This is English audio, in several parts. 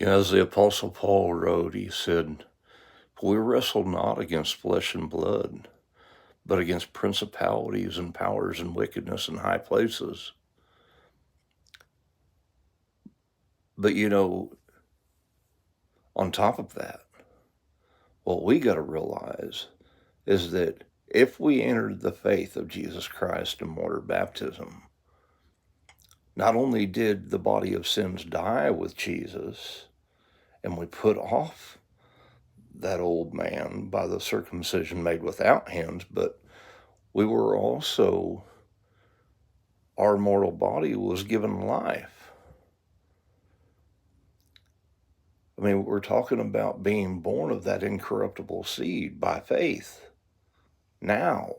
As the Apostle Paul wrote, he said, "We wrestle not against flesh and blood, but against principalities and powers and wickedness in high places." But on top of that, what we got to realize is that if we entered the faith of Jesus Christ in water baptism, not only did the body of sins die with Jesus, and we put off that old man by the circumcision made without hands, but we were also, our mortal body was given life. I mean, we're talking about being born of that incorruptible seed by faith now,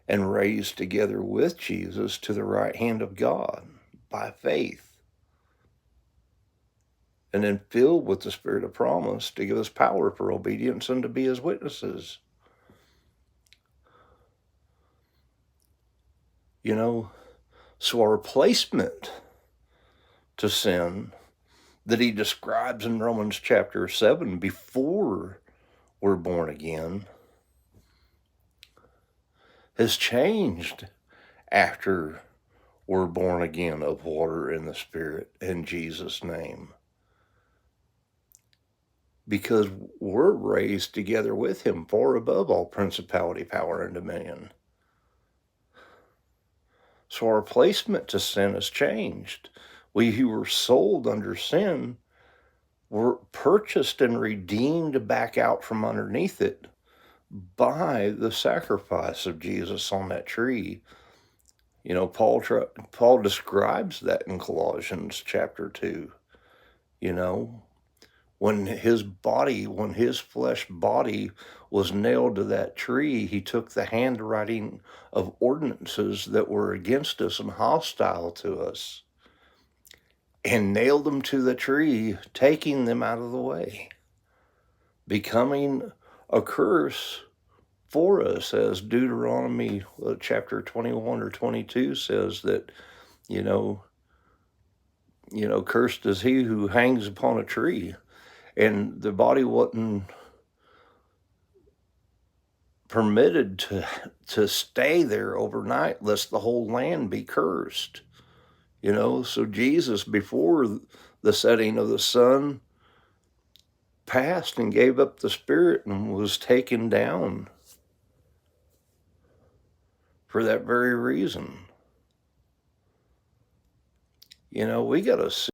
and raised together with Jesus to the right hand of God by faith, and then filled with the Spirit of promise to give us power for obedience and to be His witnesses. So our replacement to sin that he describes in Romans chapter 7 before we're born again has changed after we're born again of water and the Spirit in Jesus' name. Because we're raised together with Him far above all principality, power, and dominion. So our placement to sin has changed. We who were sold under sin were purchased and redeemed back out from underneath it by the sacrifice of Jesus on that tree. Paul describes that in Colossians chapter 2. When his flesh body was nailed to that tree, he took the handwriting of ordinances that were against us and hostile to us and nailed them to the tree, taking them out of the way, becoming a curse for us, as Deuteronomy chapter 21 or 22 says that, cursed is he who hangs upon a tree. And the body wasn't permitted to stay there overnight, lest the whole land be cursed. So Jesus, before the setting of the sun, passed and gave up the Spirit and was taken down for that very reason. We got to